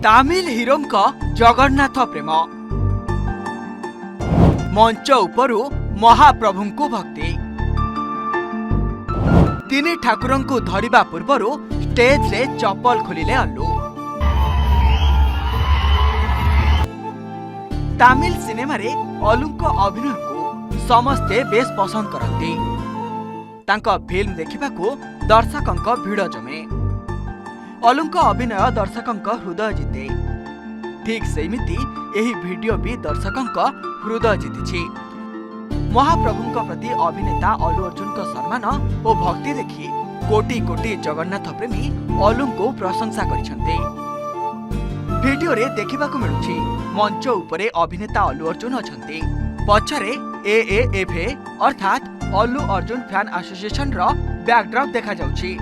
तामिल हिरोंक जगन्नाथ प्रेम मंच उपरु महाप्रभुंकु भक्ति तीन ठाकुरंकु धरिबा पूर्वरु स्टेज रे चप्पल खोलिले अल्लू। तामिल सिनेमा रे अल्लूक अभिनय को समस्ते बेस पसंद करती। तांका फिल्म देखिबाकू दर्शकंक भिड़ जमे। अल्लूक अभिनय दर्शकंक हृदय जिते। ठीक सेमिति एही वीडियो भी दर्शकंक हृदय जीतिछि। महाप्रभुंक प्रति अभिनेता अल्लू अर्जुन का सम्मान और भक्ति देखि कोटी कोटी जगन्नाथ प्रेमी अल्लू को प्रशंसा करिसंते। वीडियो रे देखिबाकू मिलुछि मंच उपरे अभिनेता अल्लू अर्जुन अछंती। पछरे एएएफए अर्थात अल्लू अर्जुन फैन एसोसिएशन रो बैकड्रॉप देखा जाउछि।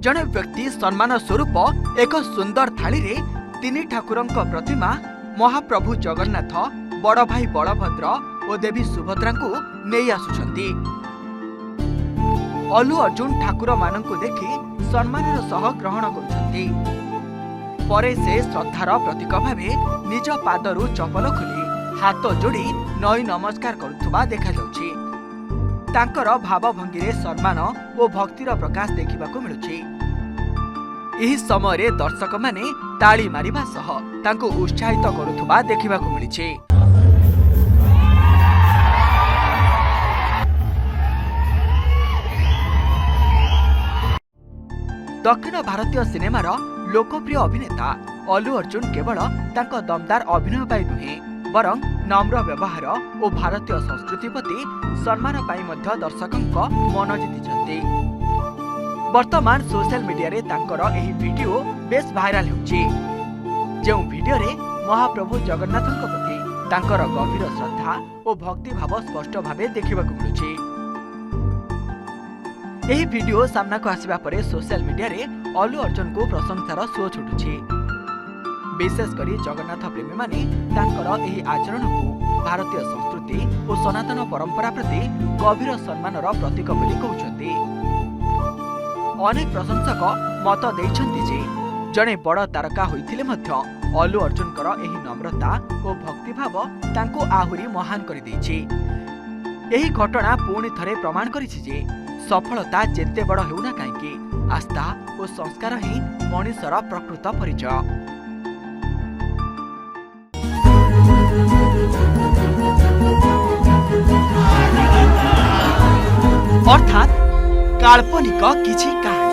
जने व्यक्ति सम्मान स्वरूप एक सुंदर थाली रे तीन ठाकुरंक प्रतिमा महाप्रभु जगन्नाथ, बड़ भाई बलभद्र और देवी सुभद्रा को नहीं आसुछंती। अल्लू अर्जुन ठाकुर मानंकु देखि सम्मानर सह ग्रहण करुछंती। परे से श्रद्धार प्रतीक भावे निज पादरु चपल खोली हाथ जोड़ी नई नमस्कार करुथुबा देखा जाउछि। तांकर भावभंगी रे सम्मान और भक्तिर प्रकाश देखिबाकू मिलुछि। एही समय रे दर्शक माने ताली मारिबा सह तांको उत्साहित करुथुबा देखिबाकू मिलिछि। दक्षिण भारतीय सिनेमार लोकप्रिय अभिनेता अल्लू अर्जुन केवल तांको दमदार अभिनय पाई नुहे बरं नम्र व्यवहार और भारतीय संस्कृति प्रति सम्मान पाई मध्य दर्शकंक मन जीतिछंती। वर्तमान सोशल मीडिया रे तांकर एही वीडियो बेस वायरल होछि। जेउ वीडियो रे महाप्रभु जगन्नाथक प्रति तांकर गभीर श्रद्धा और भक्ति भाव स्पष्ट भावे देखिबाकू मिलुछि। एही वीडियो सामना को आसीबा परे सोशल मीडिया रे अल्लू अर्जुन को प्रशंसार सुओ छुटुछि। विशेष करी जगन्नाथ प्रेमी माने तांकर एही आचरण को भारतीय संस्कृति और सनातन परंपरा प्रति गभीर सम्मानर प्रतीक बोली कहउछन्ति। अनेक प्रशंसक मत देइछन्ति जे जणे बड़ तारका होइथिले मध्य अल्लू अर्जुनकर एही नम्रता और भक्तिभाव तांको आहुरी महान करि दैछि। एही घटना पुणी थरे प्रमाण करिछि जे सफलता जेते बड़ हेउना काहेकि आस्था और संस्कार ही मनुष्यर प्रकृत परिचय। अर्थात काल्पनिक किछि कहानी।